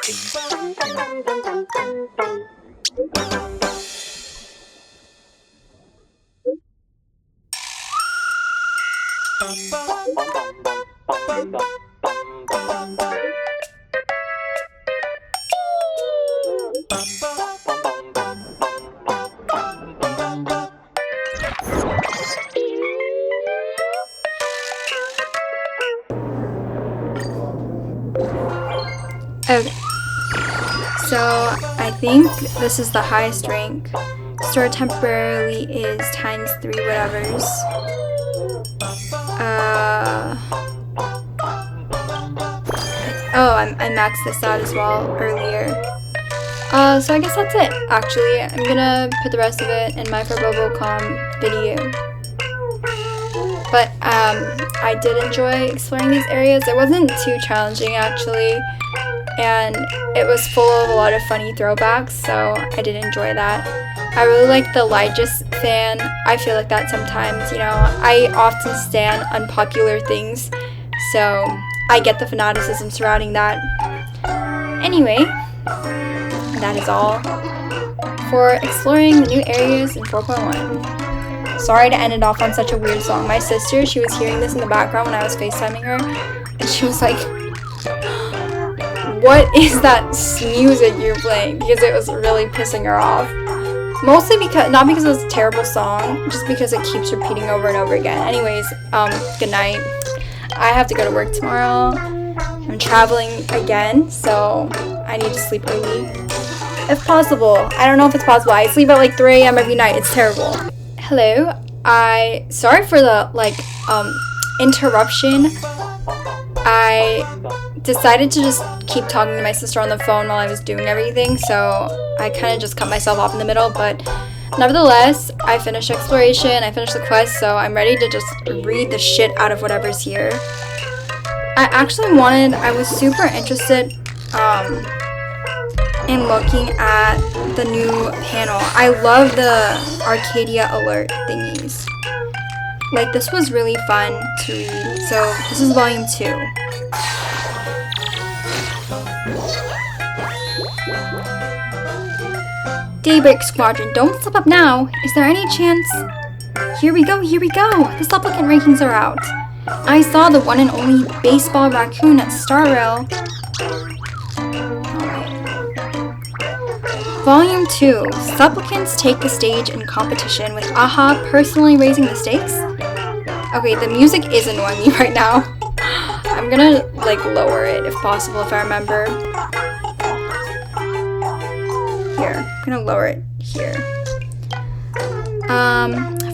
Okay, so I think this is the highest rank. Store temporarily is ×3 whatevers. Oh, I maxed this out as well earlier. So I guess that's it. Actually, I'm gonna put the rest of it in my Furbobocom video. But I did enjoy exploring these areas. It wasn't too challenging actually, and it was full of a lot of funny throwbacks, so I did enjoy that. I really like the Ligis fan. I feel like that sometimes, you know. I often stand unpopular things, so I get the fanaticism surrounding that. Anyway, that is all for exploring the new areas in 4.1. Sorry to end it off on such a weird song. My sister, she was hearing this in the background when I was FaceTiming her, and she was like, "What is that music you're playing?" Because it was really pissing her off. Mostly because, not because it was a terrible song, just because it keeps repeating over and over again. Anyways, good night. I have to go to work tomorrow. I'm traveling again, so I need to sleep early. If possible. I don't know if it's possible. I sleep at like 3 a.m. every night. It's terrible. Hello. Sorry for the, interruption. I decided to just keep talking to my sister on the phone while I was doing everything, so I kind of just cut myself off in the middle, but nevertheless, I finished exploration, I finished the quest, so I'm ready to just read the shit out of whatever's here. I was super interested in looking at the new panel. I love the Arcadia alert thingies. Like, this was really fun to read. So, this is volume 2. Daybreak Squadron, don't slip up now. Is there any chance? Here we go. The supplicant rankings are out. I saw the one and only baseball raccoon at Star Rail. Volume 2. Supplicants take the stage in competition with AHA personally raising the stakes. Okay, the music is annoying me right now. I'm gonna, lower it if possible, if I remember. Here. I'm gonna lower it here.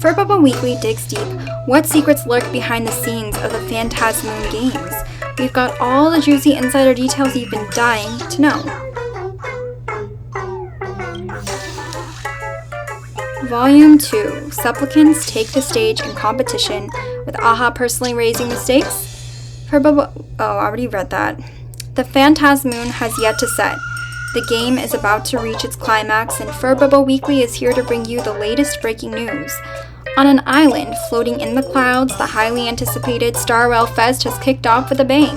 Furbobo Weekly digs deep. What secrets lurk behind the scenes of the Phantasmoon games? We've got all the juicy insider details you've been dying to know. Volume 2. Supplicants take the stage in competition with AHA personally raising the stakes. I already read that. The Phantasmoon has yet to set. The game is about to reach its climax, and Furbobo Weekly is here to bring you the latest breaking news. On an island floating in the clouds, the highly anticipated Star Rail Fest has kicked off with a bang.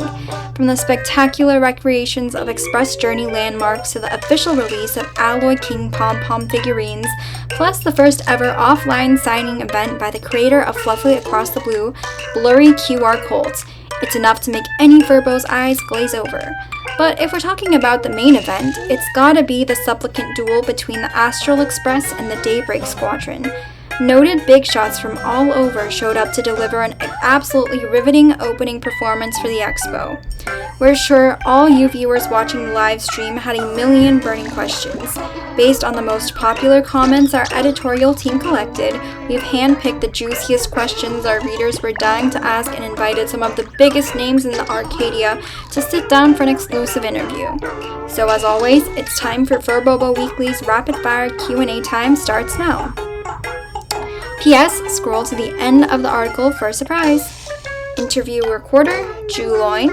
From the spectacular recreations of Express Journey landmarks to the official release of Alloy King Pom Pom figurines, plus the first ever offline signing event by the creator of Fluffily Across the Blue, Blurry QR Codes. It's enough to make any Furbo's eyes glaze over. But if we're talking about the main event, it's gotta be the supplicant duel between the Astral Express and the Daybreak Squadron. Noted big shots from all over showed up to deliver an absolutely riveting opening performance for the expo. We're sure all you viewers watching the live stream had a million burning questions. Based on the most popular comments our editorial team collected, we've handpicked the juiciest questions our readers were dying to ask and invited some of the biggest names in the Arcadia to sit down for an exclusive interview. So as always, it's time for Furbobo Weekly's rapid fire Q&A time starts now. P.S. Scroll to the end of the article for a surprise. Interview recorder, Julian.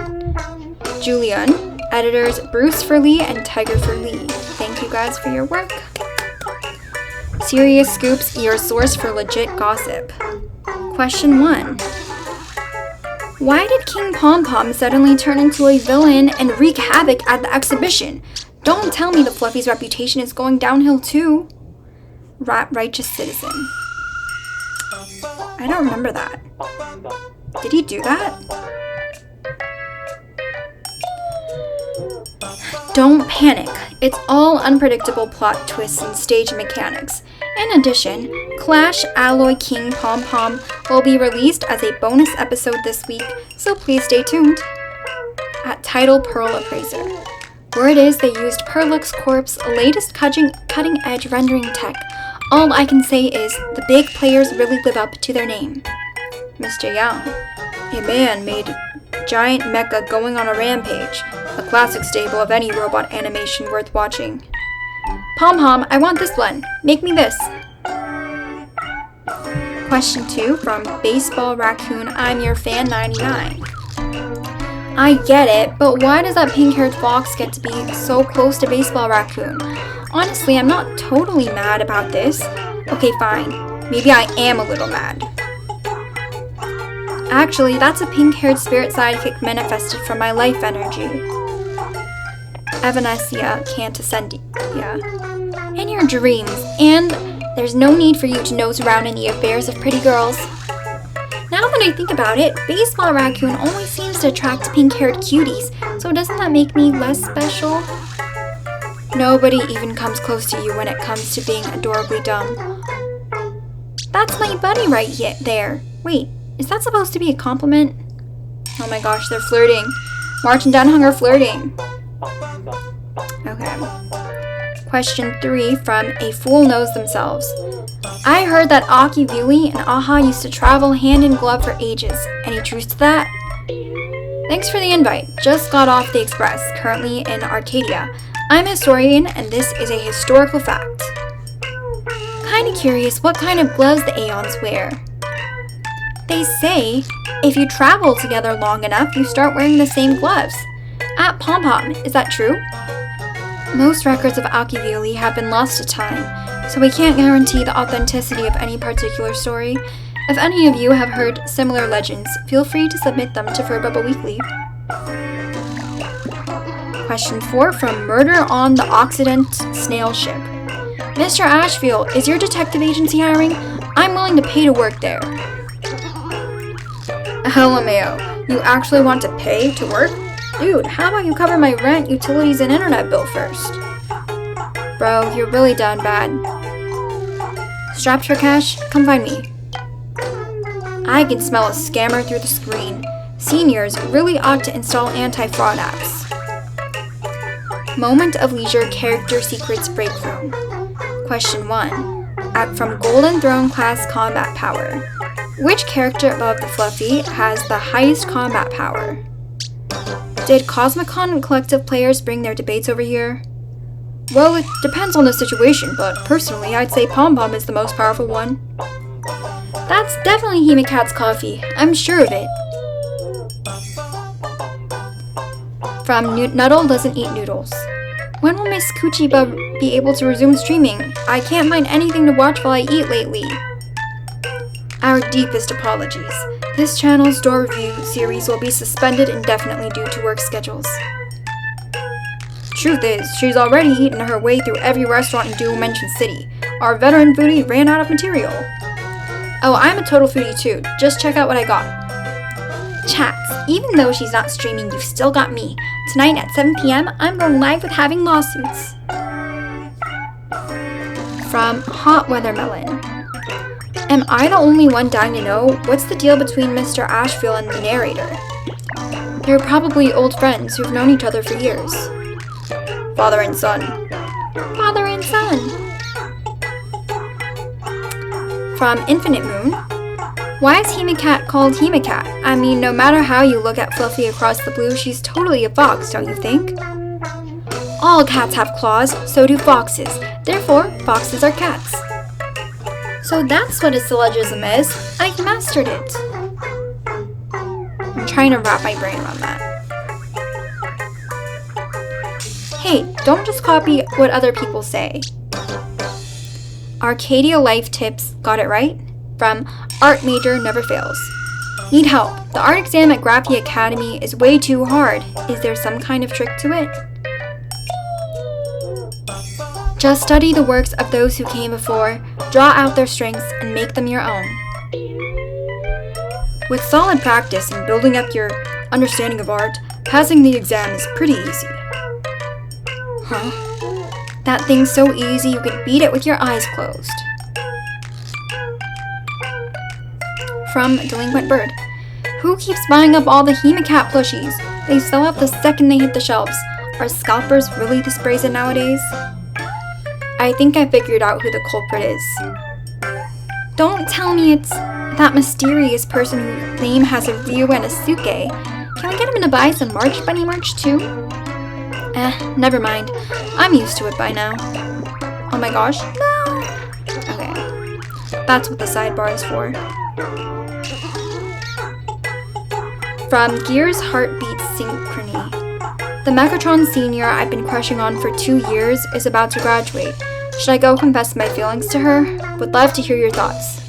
Editors, Bruce Furley and Tiger Furley. Thank you guys for your work. Serious Scoops, your source for legit gossip. Question 1. Why did King Pom Pom suddenly turn into a villain and wreak havoc at the exhibition? Don't tell me the Fluffy's reputation is going downhill too. Righteous citizen. I don't remember that. Did he do that? Don't panic. It's all unpredictable plot twists and stage mechanics. In addition, Clash Alloy King Pom Pom will be released as a bonus episode this week, so please stay tuned. At Title Pearl Appraiser. Word is they used Perlux Corp's latest cutting-edge rendering tech. All I can say is the big players really live up to their name. Mr. Young. A man made giant mecha going on a rampage. A classic staple of any robot animation worth watching. Pom Pom, I want this one. Make me this. Question 2 from Baseball Raccoon, I'm your fan 99. I get it, but why does that pink-haired fox get to be so close to Baseball Raccoon? Honestly, I'm not totally mad about this. Okay, fine. Maybe I am a little mad. Actually, that's a pink-haired spirit sidekick manifested from my life energy. Evanesia Cantasendia. In your dreams, and there's no need for you to nose around in the affairs of pretty girls. Now that I think about it, Baseball Raccoon only seems to attract pink-haired cuties, so doesn't that make me less special? Nobody even comes close to you when it comes to being adorably dumb. That's my buddy right there. Wait, is that supposed to be a compliment? Oh my gosh, they're flirting. Marching down Hunger flirting. Okay. Question 3 from A Fool Knows Themselves. I heard that Akivuli and Aha used to travel hand in glove for ages. Any truth to that? Thanks for the invite. Just got off the express, currently in Arcadia. I'm a historian, and this is a historical fact. Kinda curious what kind of gloves the Aeons wear. They say, if you travel together long enough, you start wearing the same gloves. At Pom Pom, is that true? Most records of Akivuli have been lost to time, so we can't guarantee the authenticity of any particular story. If any of you have heard similar legends, feel free to submit them to Furbobo Weekly. Question 4 from Murder on the Occident Snail Ship. Mr. Ashfield, is your detective agency hiring? I'm willing to pay to work there. LMAO, you actually want to pay to work? Dude, how about you cover my rent, utilities, and internet bill first? Bro, you're really done bad. Strapped for cash? Come find me. I can smell a scammer through the screen. Seniors really ought to install anti-fraud apps. Moment of Leisure Character Secrets Breakthrough. Question 1. From Golden Throne Class Combat Power. Which character above the Fluffy has the highest combat power? Did Cosmicon and collective players bring their debates over here? Well, it depends on the situation, but personally, I'd say Pom Pom is the most powerful one. That's definitely Himikat's coffee. I'm sure of it. From Nuddle Doesn't Eat Noodles. When will Miss Kuchiba be able to resume streaming? I can't find anything to watch while I eat lately. Our deepest apologies. This channel's door review series will be suspended indefinitely due to work schedules. Truth is, she's already eaten her way through every restaurant in Dual Mention City. Our veteran foodie ran out of material. Oh, I'm a total foodie too. Just check out what I got. Chats, even though she's not streaming, you've still got me. Tonight at 7 p.m., I'm going live with Having Lawsuits. From Hot Weathermelon. Am I the only one dying to know what's the deal between Mr. Ashfield and the narrator? They're probably old friends who've known each other for years. Father and son. Father and son. From Infinite Moon. Why is Himikat called Himikat? I mean, no matter how you look at Fluffy across the blue, she's totally a fox, don't you think? All cats have claws, so do foxes. Therefore, foxes are cats. So that's what a syllogism is. I mastered it. I'm trying to wrap my brain around that. Hey, don't just copy what other people say. Arcadia Life Tips, got it right? From Art Major Never Fails. Need help. The art exam at Graphy Academy is way too hard. Is there some kind of trick to it? Just study the works of those who came before, draw out their strengths, and make them your own. With solid practice and building up your understanding of art, passing the exam is pretty easy. Huh? That thing's so easy you could beat it with your eyes closed. From Delinquent Bird. Who keeps buying up all the Hemacat plushies? They sell out the second they hit the shelves. Are scalpers really this brazen nowadays? I think I figured out who the culprit is. Don't tell me it's that mysterious person whose name has a Ryu and a Suke. Can we get him to buy some March Bunny merch too? Never mind. I'm used to it by now. Oh my gosh, no! Okay, that's what the sidebar is for. From Gears Heartbeat Synchrony. The Mechatron senior I've been crushing on for 2 years is about to graduate. Should I go confess my feelings to her? Would love to hear your thoughts.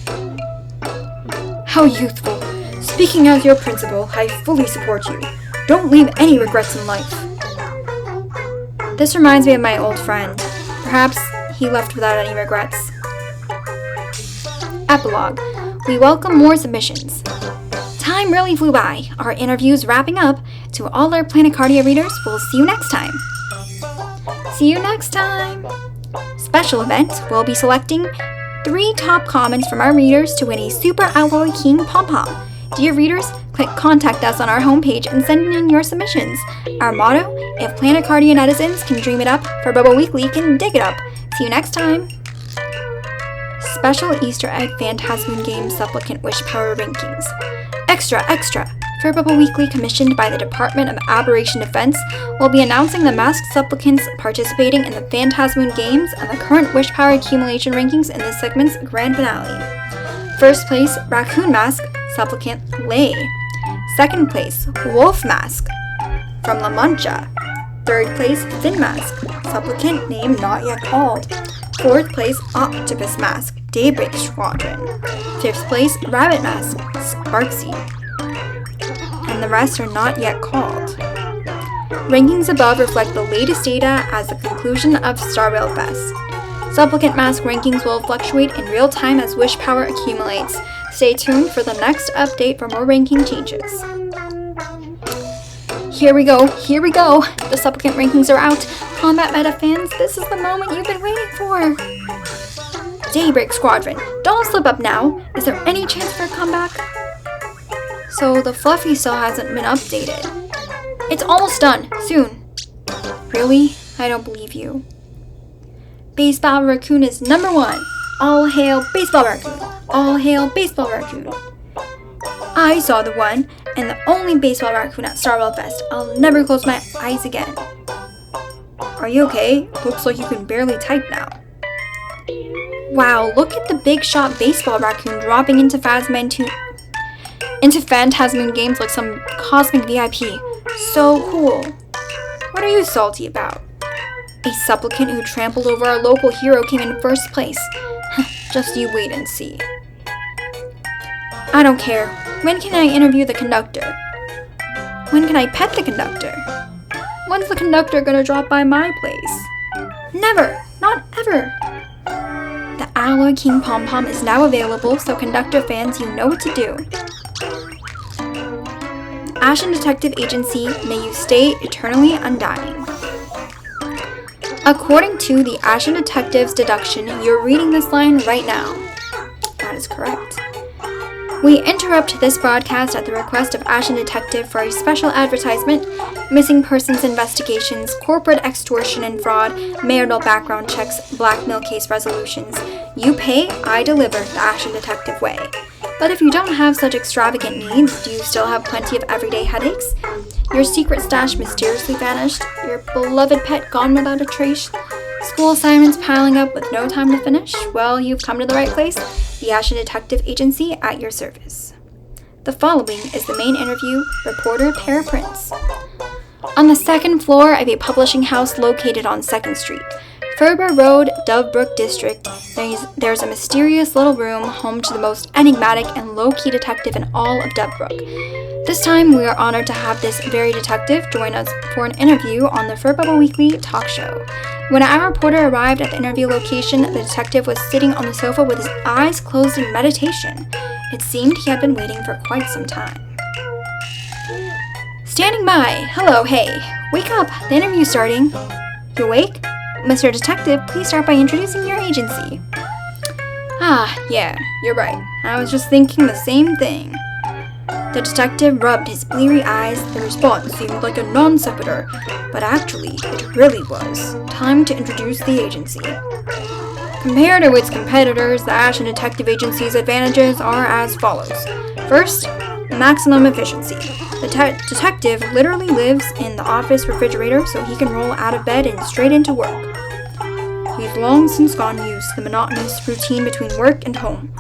How youthful. Speaking as your principal, I fully support you. Don't leave any regrets in life. This reminds me of my old friend. Perhaps he left without any regrets. Epilogue. We welcome more submissions. Time really flew by. Our interview's wrapping up. To all our Planecardia readers, we'll see you next time. See you next time. Special event, we'll be selecting 3 top comments from our readers to win a Super Alloy King Pom-Pom. Dear readers, click contact us on our homepage and send in your submissions. Our motto, if Planecardia netizens can dream it up, Furbobocom Weekly can dig it up. See you next time. Special Easter Egg Phantasmoon Game Supplicant Wish Power Rankings. Extra, extra! Furbobocom Weekly, commissioned by the Department of Aberration Defense, will be announcing the masked supplicants participating in the Phantasmoon Games and the current Wish Power accumulation rankings in this segment's grand finale. First place, Raccoon Mask, Supplicant Lay. Second place, Wolf Mask, from La Mancha. Third place, Fin Mask, Supplicant name not yet called. Fourth place, Octopus Mask, Daybreak Squadron. Fifth place, Rabbit Mask, Sparksy. And the rest are not yet called. Rankings above reflect the latest data as the conclusion of Starwhale Fest. Supplicant Mask rankings will fluctuate in real time as wish power accumulates. Stay tuned for the next update for more ranking changes. Here we go, here we go! The Supplicant rankings are out. Combat Meta fans, this is the moment you've been waiting for! Daybreak Squadron, don't slip up now! Is there any chance for a comeback? So the Fluffy still hasn't been updated. It's almost done, soon. Really? I don't believe you. Baseball Raccoon is number 1. All hail Baseball Raccoon! All hail Baseball Raccoon! I saw the one and the only Baseball Raccoon at Starwhale Fest. I'll never close my eyes again. Are you okay? Looks like you can barely type now. Wow, look at the big shot Baseball Raccoon dropping into Phantasmoon Games like some cosmic VIP. So cool. What are you salty about? A supplicant who trampled over our local hero came in first place. Just you wait and see. I don't care. When can I interview the conductor? When can I pet the conductor? When's the conductor gonna drop by my place? Never! Not ever! The Alloy King Pom-Pom is now available, so conductor fans, you know what to do. Ashen Detective Agency, may you stay eternally undying. According to the Ashen Detective's deduction, you're reading this line right now. That is correct. We interrupt this broadcast at the request of Ashen Detective for a special advertisement, missing persons investigations, corporate extortion and fraud, marital background checks, blackmail case resolutions. You pay, I deliver, the Ashen Detective way. But if you don't have such extravagant needs, do you still have plenty of everyday headaches? Your secret stash mysteriously vanished? Your beloved pet gone without a trace? School assignments piling up with no time to finish? Well, you've come to the right place. The Ashen Detective Agency at your service. The following is the main interview, reporter Para Prince. On the second floor of a publishing house located on 2nd Street, Furbo Road, Dovebrook District, there's a mysterious little room home to the most enigmatic and low-key detective in all of Dovebrook. This time, we are honored to have this very detective join us for an interview on the Furbobocom Weekly talk show. When our reporter arrived at the interview location, the detective was sitting on the sofa with his eyes closed in meditation. It seemed he had been waiting for quite some time. Standing by. Hello, hey. Wake up. The interview's starting. You awake? Mr. Detective, please start by introducing your agency. Yeah, you're right. I was just thinking the same thing. The detective rubbed his bleary eyes. The response seemed like a non sequitur, but actually, it really was. Time to introduce the agency. Compared to its competitors, the Ashen Detective Agency's advantages are as follows. First, maximum efficiency. The detective literally lives in the office refrigerator so he can roll out of bed and straight into work. He's long since gotten used to the monotonous routine between work and home,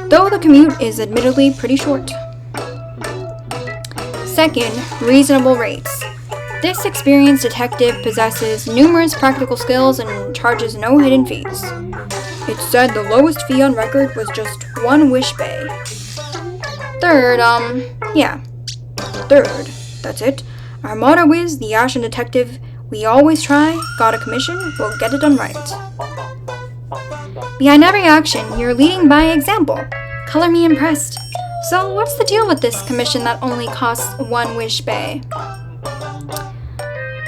though the commute is admittedly pretty short. Second, reasonable rates. This experienced detective possesses numerous practical skills and charges no hidden fees. It's said the lowest fee on record was just 1 wish bay. Third, that's it. Our motto is, the Ashen Detective, we always try, got a commission, we'll get it done right. Behind every action, you're leading by example. Color me impressed. So, what's the deal with this commission that only costs 1 wish bay?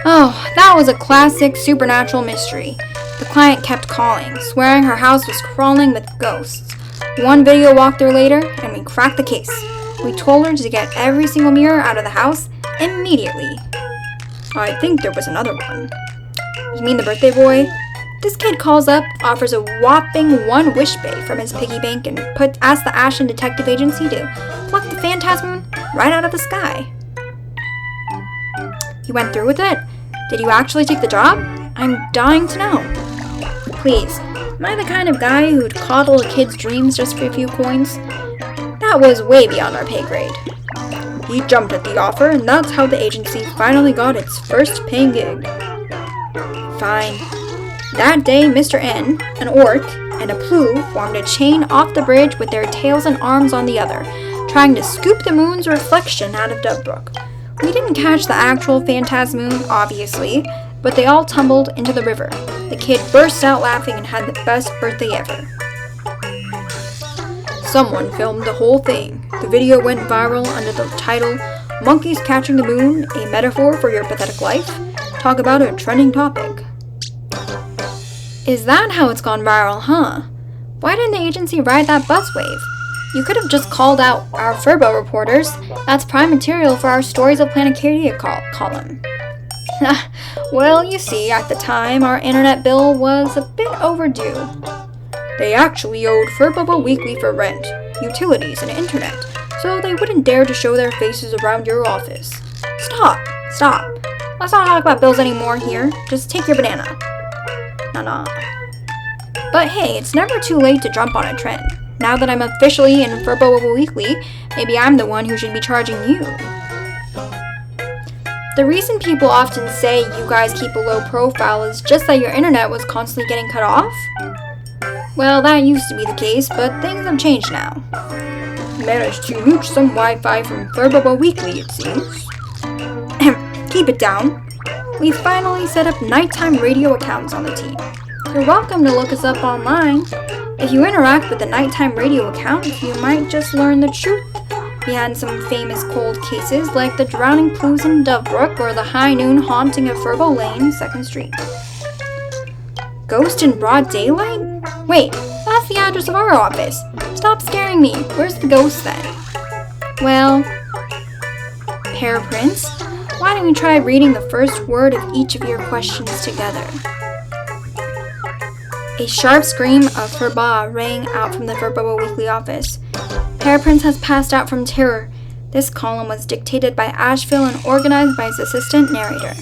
Oh, that was a classic supernatural mystery. The client kept calling, swearing her house was crawling with ghosts. One video walkthrough later, and we cracked the case. We told her to get every single mirror out of the house immediately. I think there was another one. You mean the birthday boy? This kid calls up, offers a whopping 1 wish bay from his piggy bank, and asks the Ashen Detective Agency to pluck the phantasm right out of the sky. You went through with it? Did you actually take the job? I'm dying to know. Please, am I the kind of guy who'd coddle a kid's dreams just for a few coins? That was way beyond our pay grade. He jumped at the offer, and that's how the agency finally got its first paying gig. Fine. That day, Mr. N, an orc, and a Plu formed a chain off the bridge with their tails and arms on the other, trying to scoop the moon's reflection out of Dovebrook. We didn't catch the actual phantasmoon, obviously, but they all tumbled into the river. The kid burst out laughing and had the best birthday ever. Someone filmed the whole thing. The video went viral under the title, Monkeys Catching the Moon, a metaphor for your pathetic life. Talk about a trending topic. Is that how it's gone viral, huh? Why didn't the agency ride that buzzwave? You could have just called out our Furbo reporters. That's prime material for our Stories of Planetaria column. Well, you see, at the time, our internet bill was a bit overdue. They actually owed Furbobocom Weekly for rent, utilities, and internet, so they wouldn't dare to show their faces around your office. Stop. Let's not talk about bills anymore here. Just take your banana. Nah. But hey, it's never too late to jump on a trend. Now that I'm officially in Furbobocom Weekly, maybe I'm the one who should be charging you. The reason people often say you guys keep a low profile is just that your internet was constantly getting cut off? Well, that used to be the case, but things have changed now. Managed to mooch some Wi-Fi from Furbobocom Weekly, it seems. Keep it down. We finally set up nighttime radio accounts on the team. You're welcome to look us up online. If you interact with the nighttime radio account, you might just learn the truth behind some famous cold cases like the drowning Plus in Dovebrook or the high noon haunting of Furbo Lane, 2nd Street. Ghost in broad daylight? Wait, that's the address of our office. Stop scaring me. Where's the ghost then? Well, Pear Prince, why don't we try reading the first word of each of your questions together? A sharp scream of Furba rang out from the Furbobocom Weekly office. Pear Prince has passed out from terror. This column was dictated by Asheville and organized by his assistant narrator.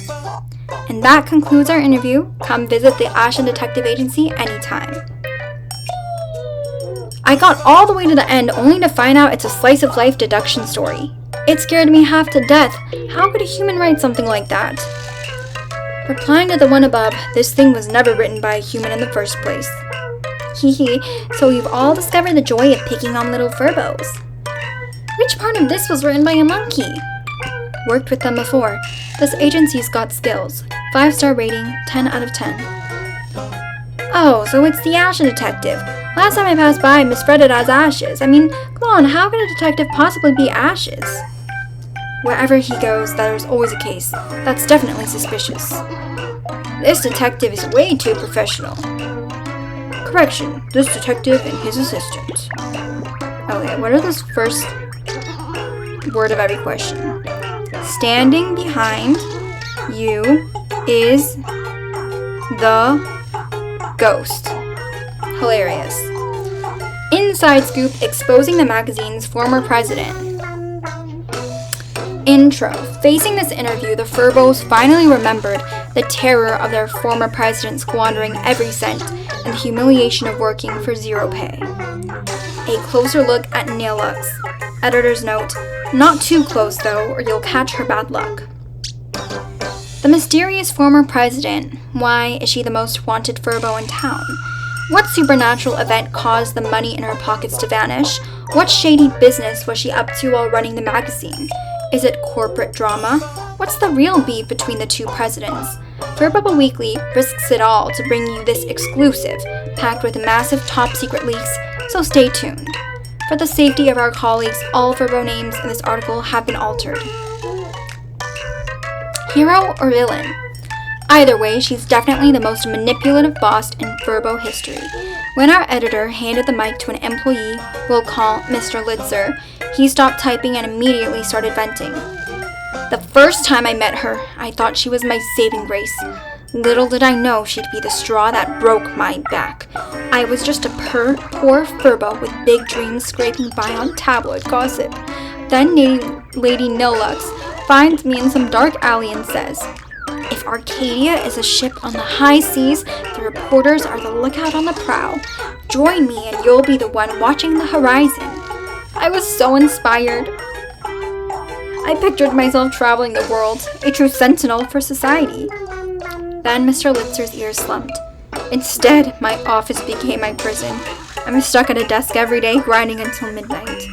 And that concludes our interview. Come visit the Ashen Detective Agency anytime. I got all the way to the end only to find out it's a slice-of-life deduction story. It scared me half to death. How could a human write something like that? Replying to the one above, this thing was never written by a human in the first place. Hehe, so you've all discovered the joy of picking on little furbos. Which part of this was written by a monkey? Worked with them before. This agency's got skills. 5-star rating, 10 out of 10. Oh, so it's the Ashes detective. Last time I passed by, I misread it as Ashes. I mean, come on, how could a detective possibly be Ashes? Wherever he goes, there's always a case. That's definitely suspicious. This detective is way too professional. Correction, this detective and his assistant. Okay, what are those first word of every question? Standing behind you is the ghost. Hilarious. Inside scoop exposing the magazine's former president. Intro. Facing this interview, the Furbos finally remembered the terror of their former president squandering every cent and the humiliation of working for zero pay. A closer look at Neilux. Editor's note, not too close though, or you'll catch her bad luck. The mysterious former president. Why is she the most wanted Furbo in town? What supernatural event caused the money in her pockets to vanish? What shady business was she up to while running the magazine? Is it corporate drama? What's the real beef between the two presidents? Furbobocom Weekly risks it all to bring you this exclusive, packed with massive top-secret leaks, so stay tuned. For the safety of our colleagues, all Furbo names in this article have been altered. Hero or villain? Either way, she's definitely the most manipulative boss in Furbo history. When our editor handed the mic to an employee we'll call Mr. Litzer, he stopped typing and immediately started venting. The first time I met her, I thought she was my saving grace. Little did I know she'd be the straw that broke my back. I was just a poor Furbo with big dreams scraping by on tabloid gossip. Then Lady Nilux finds me in some dark alley and says, "If Arcadia is a ship on the high seas, the reporters are the lookout on the prow. Join me and you'll be the one watching the horizon." I was so inspired. I pictured myself traveling the world, a true sentinel for society. Then Mr. Litzer's ears slumped. Instead, my office became my prison. I was stuck at a desk every day, grinding until midnight.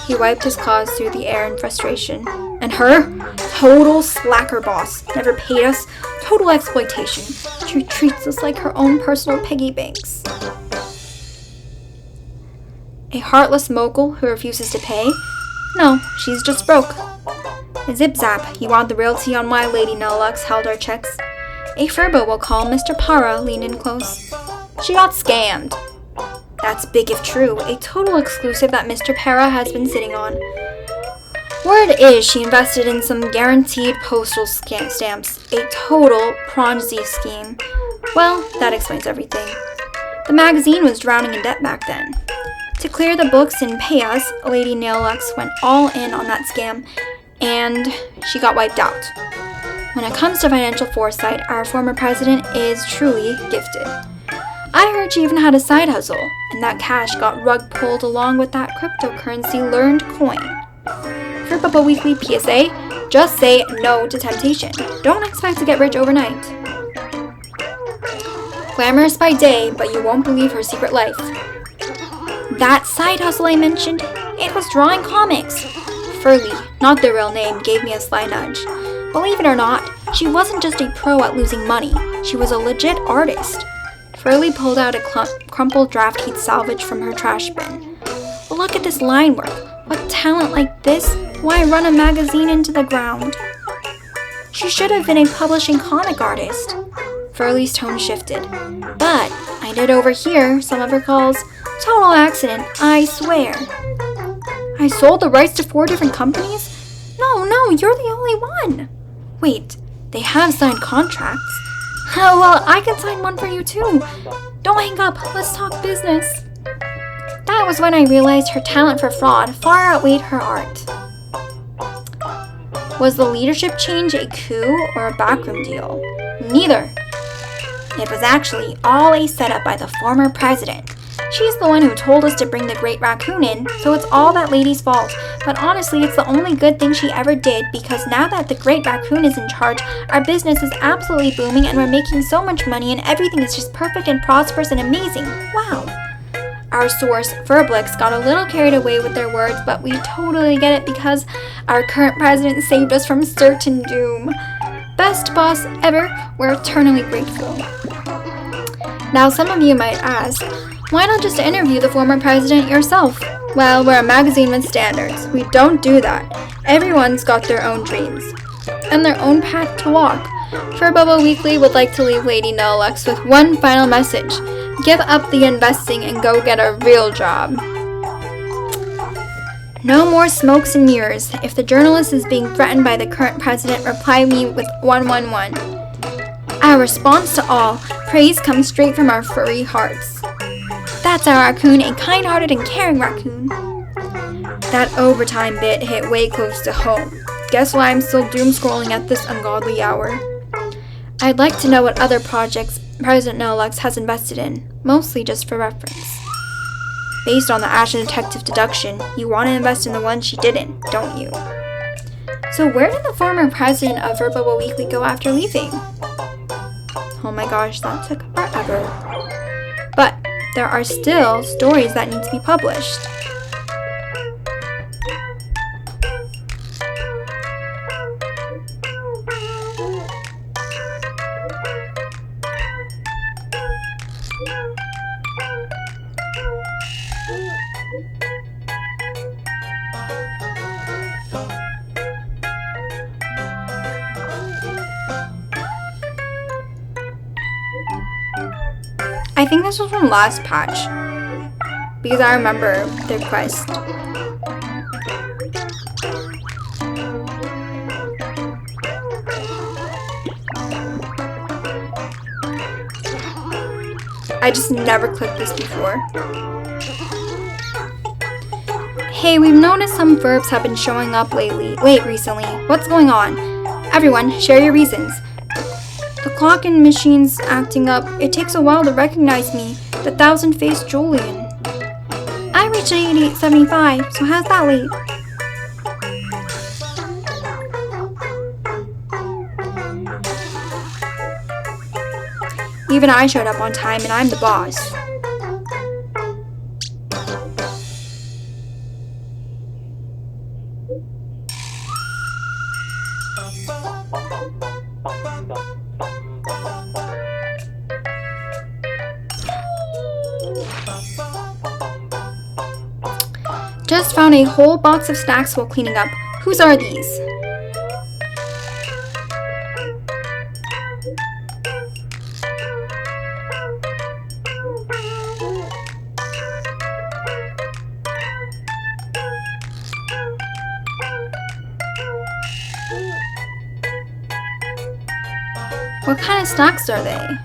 He wiped his claws through the air in frustration. And her? Total slacker boss. Never paid us. Total exploitation. She treats us like her own personal piggy banks. A heartless mogul who refuses to pay? No, she's just broke. Zip zap, you want the realty on why Lady Nilux held our checks? A Furbo we'll call Mr. Para leaned in close. She got scammed. That's big if true, a total exclusive that Mr. Para has been sitting on. Word is she invested in some guaranteed postal stamps, a total Ponzi scheme. Well, that explains everything. The magazine was drowning in debt back then. To clear the books and pay us, Lady Nailux went all in on that scam, and she got wiped out. When it comes to financial foresight, our former president is truly gifted. I heard she even had a side hustle, and that cash got rug pulled along with that cryptocurrency learned coin. Furbobocom Weekly PSA, just say no to temptation. Don't expect to get rich overnight. Glamorous by day, but you won't believe her secret life. That side hustle I mentioned, it was drawing comics. Furley, not their real name, gave me a sly nudge. Believe it or not, she wasn't just a pro at losing money. She was a legit artist. Furley pulled out a crumpled draft he'd salvaged from her trash bin. Look at this line work. With talent like this, why run a magazine into the ground? She should have been a publishing comic artist. Furley's tone shifted. But I did overhear some of her calls. Total accident, I swear. I sold the rights to 4 different companies? No, you're the only one. Wait, they have signed contracts. Oh, well, I can sign one for you too. Don't hang up, let's talk business. That was when I realized her talent for fraud far outweighed her art. Was the leadership change a coup or a backroom deal? Neither. It was actually all a setup by the former president. She's the one who told us to bring the great raccoon in, so it's all that lady's fault. But honestly, it's the only good thing she ever did, because now that the great raccoon is in charge, our business is absolutely booming and we're making so much money and everything is just perfect and prosperous and amazing. Wow. Our source, Furbobocom, got a little carried away with their words, but we totally get it because our current president saved us from certain doom. Best boss ever, we're eternally grateful. Now some of you might ask, why not just interview the former president yourself? Well, we're a magazine with standards. We don't do that. Everyone's got their own dreams and their own path to walk. Furbobocom Weekly would like to leave Lady Nulux with one final message. Give up the investing and go get a real job. No more smokes and mirrors. If the journalist is being threatened by the current president, reply me with 111. Our response to all praise comes straight from our furry hearts. That's our raccoon, a kind-hearted and caring raccoon. That overtime bit hit way close to home. Guess why I'm still doom-scrolling at this ungodly hour? I'd like to know what other projects President Nulux has invested in, mostly just for reference. Based on the Action Detective deduction, you want to invest in the one she didn't, don't you? So where did the former president of Furbobocom Weekly go after leaving? Oh my gosh, that took forever. But there are still stories that need to be published. I think this was from last patch, because I remember the quest. I just never clicked this before. Hey, we've noticed some verbs have been showing up recently. What's going on? Everyone, share your reasons. The clock and machine's acting up. It takes a while to recognize me, the thousand-faced Julian. I reached 8875, so how's that late? Even I showed up on time and I'm the boss. Just found a whole box of snacks while cleaning up. Whose are these? What kind of snacks are they?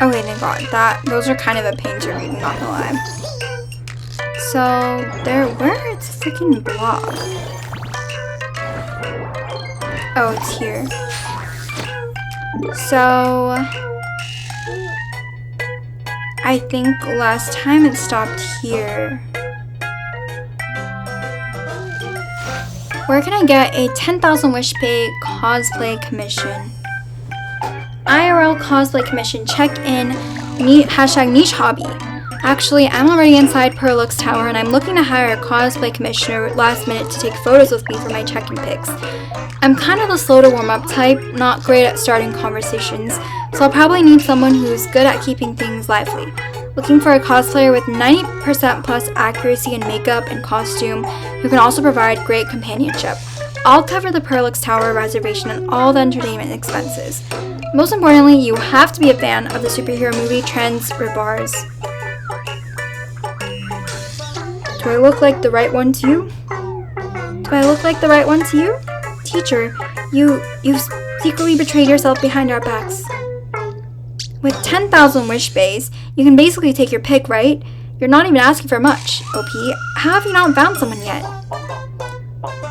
Okay, thank God. Those are kind of a pain to read, I'm not gonna lie. So, where it's a freaking block? Oh, it's here. So, I think last time it stopped here. Where can I get a 10,000 wish pay cosplay commission? IRL cosplay commission, check in, hashtag niche hobby. Actually, I'm already inside Perlux Tower and I'm looking to hire a cosplay commissioner last minute to take photos with me for my check-in pics. I'm kind of the slow to warm up type, not great at starting conversations, so I'll probably need someone who's good at keeping things lively. Looking for a cosplayer with 90% plus accuracy in makeup and costume, who can also provide great companionship. I'll cover the Perlux Tower reservation and all the entertainment expenses. Most importantly, you have to be a fan of the superhero movie Trans Rebars. Do I look like the right one to you? Teacher, you secretly betrayed yourself behind our backs. With 10,000 wish bays, you can basically take your pick, right? You're not even asking for much, OP. How have you not found someone yet?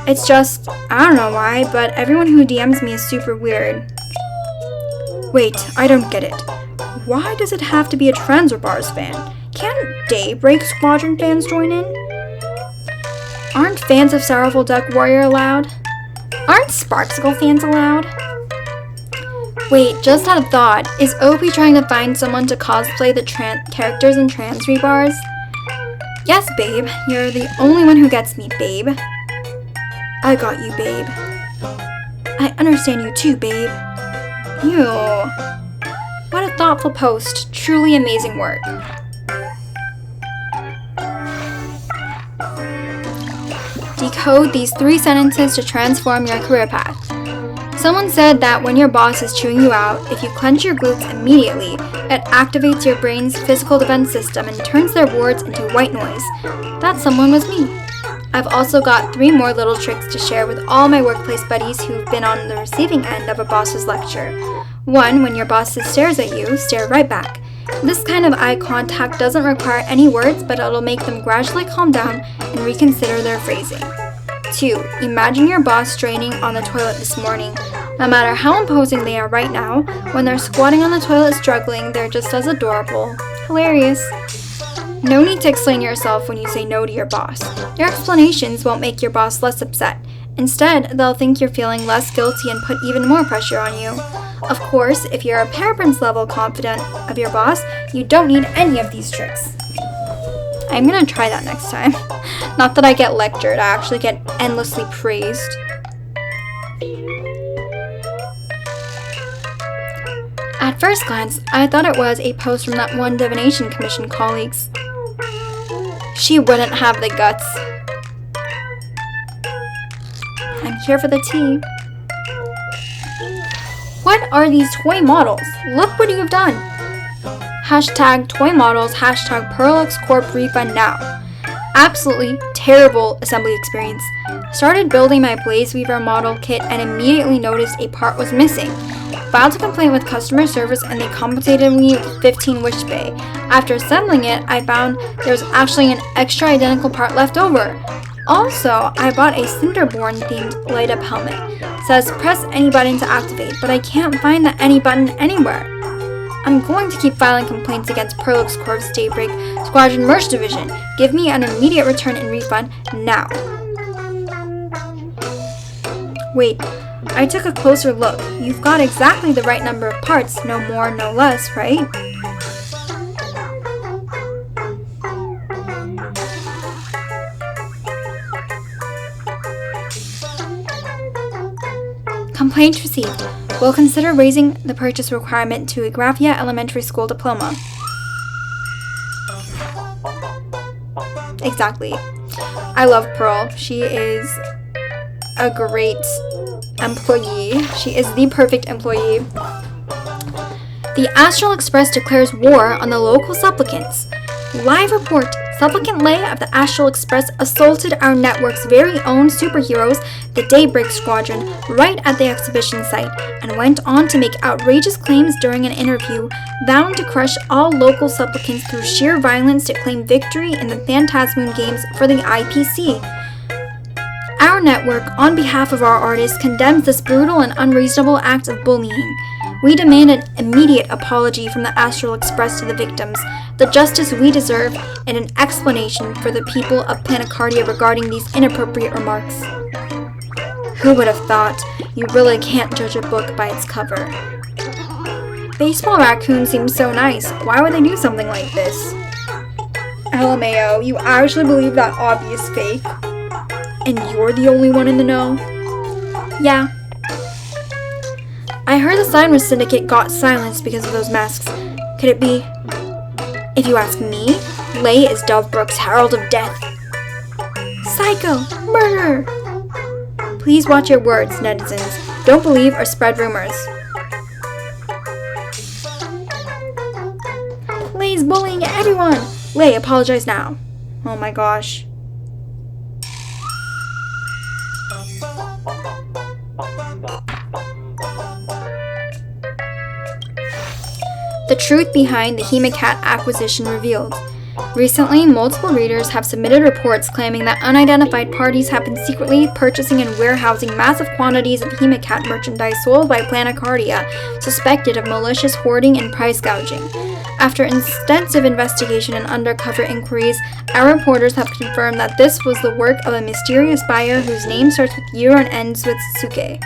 It's just, I don't know why, but everyone who DMs me is super weird. Wait, I don't get it. Why does it have to be a Trans Bars fan? Can't Daybreak Squadron fans join in? Aren't fans of Sorrowful Duck Warrior allowed? Aren't Sparksicle fans allowed? Wait, just had a thought. Is OP trying to find someone to cosplay the characters in Trans Rebars? Yes, babe. You're the only one who gets me, babe. I got you, babe. I understand you too, babe. Ew. What a thoughtful post. Truly amazing work. Decode these 3 sentences to transform your career path. Someone said that when your boss is chewing you out, if you clench your glutes immediately, it activates your brain's physical defense system and turns their words into white noise. That someone was me. I've also got 3 more little tricks to share with all my workplace buddies who've been on the receiving end of a boss's lecture. 1, when your boss stares at you, stare right back. This kind of eye contact doesn't require any words, but it'll make them gradually calm down and reconsider their phrasing. 2, imagine your boss straining on the toilet this morning. No matter how imposing they are right now, when they're squatting on the toilet struggling, they're just as adorable. Hilarious. No need to explain yourself when you say no to your boss. Your explanations won't make your boss less upset. Instead, they'll think you're feeling less guilty and put even more pressure on you. Of course, if you're a Paraprince level confident of your boss, you don't need any of these tricks. I'm gonna try that next time. Not that I get lectured, I actually get endlessly praised. At first glance, I thought it was a post from that one Divination Commission colleagues. She wouldn't have the guts. I'm here for the tea. What are these toy models? Look what you've done. Hashtag toy models, hashtag Perlux Corp refund now. Absolutely terrible assembly experience. Started building my Blaze Weaver model kit and immediately noticed a part was missing. Filed a complaint with customer service and they compensated me with 15 wish bay. After assembling it, I found there was actually an extra identical part left over. Also, I bought a Cinderborn themed light up helmet. It says press any button to activate, but I can't find the any button anywhere. I'm going to keep filing complaints against Perlux Corp's Daybreak Squadron Merch Division. Give me an immediate return and refund now. Wait, I took a closer look. You've got exactly the right number of parts, no more, no less, right? Complaint received. We'll consider raising the purchase requirement to a Graphia Elementary School diploma. Exactly. I love Pearl. She is a great employee. She is the perfect employee. The Astral Express declares war on the local supplicants. Live report. Supplicant Lay of the Astral Express assaulted our network's very own superheroes, the Daybreak Squadron, right at the exhibition site, and went on to make outrageous claims during an interview, vowing to crush all local supplicants through sheer violence to claim victory in the Phantasmoon games for the IPC. Our network, on behalf of our artists, condemns this brutal and unreasonable act of bullying. We demand an immediate apology from the Astral Express to the victims, the justice we deserve, and an explanation for the people of Planecardia regarding these inappropriate remarks. Who would have thought? You really can't judge a book by its cover. Baseball raccoon seems so nice. Why would they do something like this? LMAO, you actually believe that obvious fake? And you're the only one in the know? Yeah. I heard the Silence Syndicate got silenced because of those masks. Could it be? If you ask me, Lay is Dovebrook's Herald of Death. Psycho! Murder! Please watch your words, netizens. Don't believe or spread rumors. Lay's bullying everyone! Lay, apologize now. Oh my gosh. The truth behind the Hemacat acquisition revealed. Recently, multiple readers have submitted reports claiming that unidentified parties have been secretly purchasing and warehousing massive quantities of Hemacat merchandise sold by Planecardia, suspected of malicious hoarding and price gouging. After extensive investigation and undercover inquiries, our reporters have confirmed that this was the work of a mysterious buyer whose name starts with U and ends with Suke.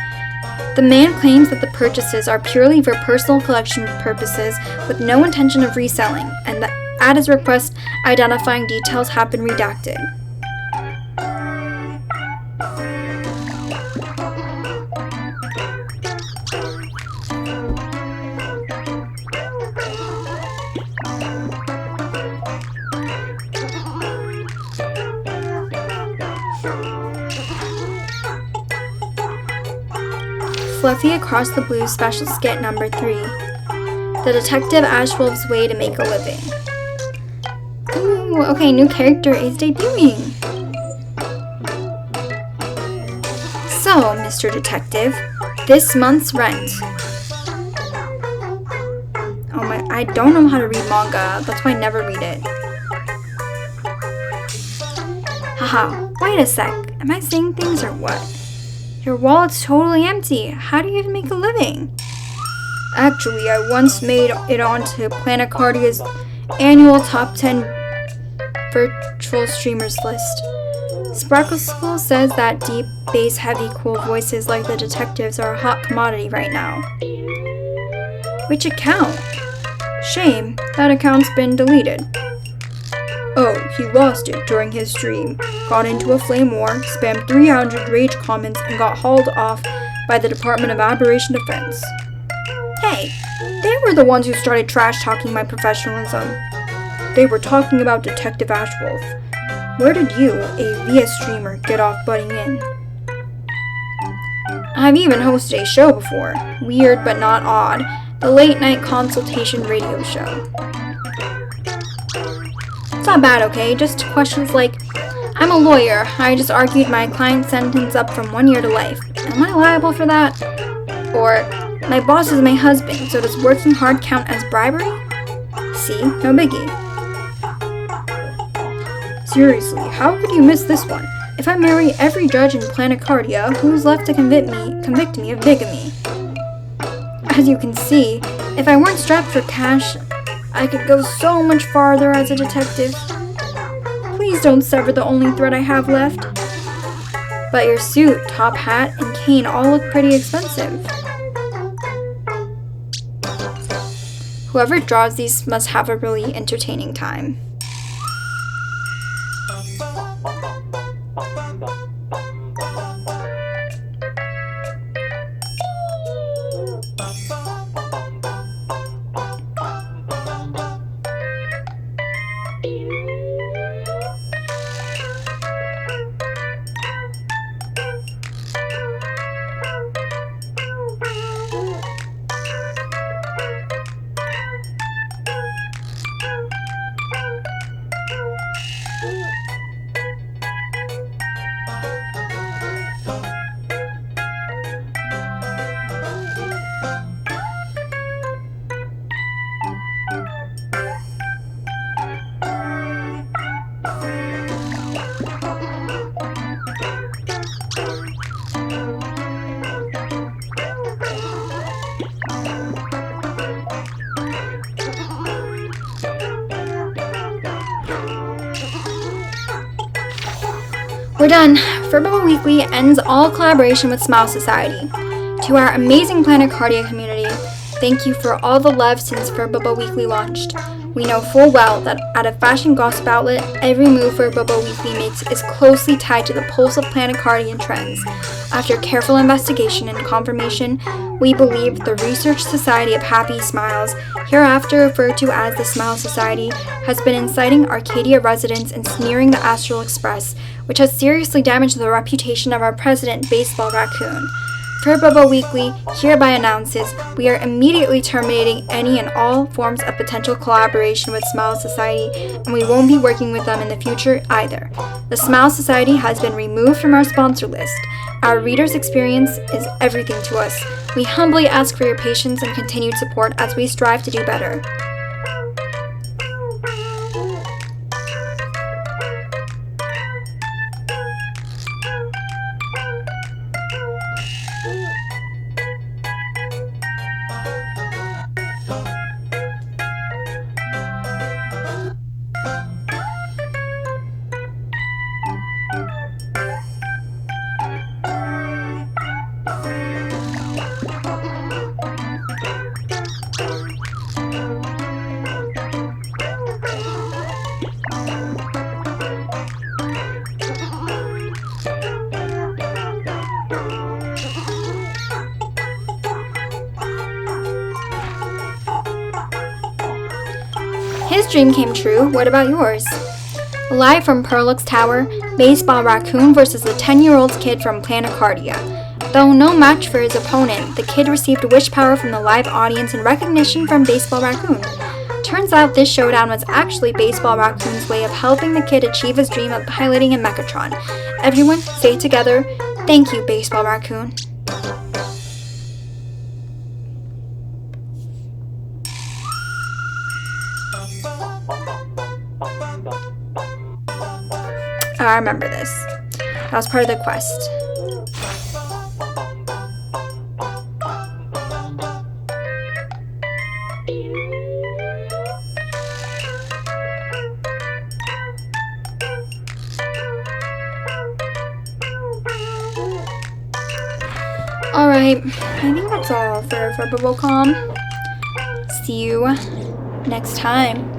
The man claims that the purchases are purely for personal collection purposes with no intention of reselling, and that at his request, identifying details have been redacted. Fluffy Across the Blue Special Skit Number 3. The Detective Ashwolf's Way to Make a Living. Ooh, okay, new character is debuting. So, Mr. Detective, this month's rent. Oh my, I don't know how to read manga, that's why I never read it. Haha, wait a sec, am I saying things or what? Your wallet's totally empty. How do you even make a living? Actually, I once made it onto Planecardia's annual top 10 virtual streamers list. Sparklespool says that deep, bass, heavy, cool voices like the detectives are a hot commodity right now. Which account? Shame, that account's been deleted. Oh, he lost it during his stream, got into a flame war, spammed 300 rage comments, and got hauled off by the Department of Aberration Defense. Hey, they were the ones who started trash-talking my professionalism. They were talking about Detective Ashwolf. Where did you, a VS streamer, get off butting in? I've even hosted a show before. Weird but not odd. The Late Night Consultation Radio Show. It's not bad, okay? Just questions like, I'm a lawyer. I just argued my client's sentence up from 1 year to life. Am I liable for that? Or, my boss is my husband, so does working hard count as bribery? See? No biggie. Seriously, how could you miss this one? If I marry every judge in Planecardia, who's left to convict me of bigamy? As you can see, if I weren't strapped for cash, I could go so much farther as a detective. Please don't sever the only thread I have left. But your suit, top hat, and cane all look pretty expensive. Whoever draws these must have a really entertaining time. We're done. Furbobo Weekly ends all collaboration with Smile Society. To our amazing Planet Cardia community, thank you for all the love since Furbobocom Weekly launched. We know full well that at a fashion gossip outlet, every move Furbobocom Weekly makes is closely tied to the pulse of Planet Cardian trends. After careful investigation and confirmation, we believe the Research Society of Happy Smiles, hereafter referred to as the Smile Society, has been inciting Arcadia residents and smearing the Astral Express, which has seriously damaged the reputation of our president, Baseball Raccoon. Furbobocom Weekly hereby announces we are immediately terminating any and all forms of potential collaboration with Smile Society, and we won't be working with them in the future either. The Smile Society has been removed from our sponsor list. Our readers' experience is everything to us. We humbly ask for your patience and continued support as we strive to do better. His dream came true. What about yours? Live from Perlix Tower, Baseball Raccoon versus the 10-year-old kid from Planet Cardia. Though no match for his opponent, the kid received wish power from the live audience and recognition from Baseball Raccoon. Turns out this showdown was actually Baseball Raccoon's way of helping the kid achieve his dream of piloting a Mechatron. Everyone, say it together. Thank you, Baseball Raccoon. I remember this. That was part of the quest. Alright, I think that's all for Furbobocom. See you next time.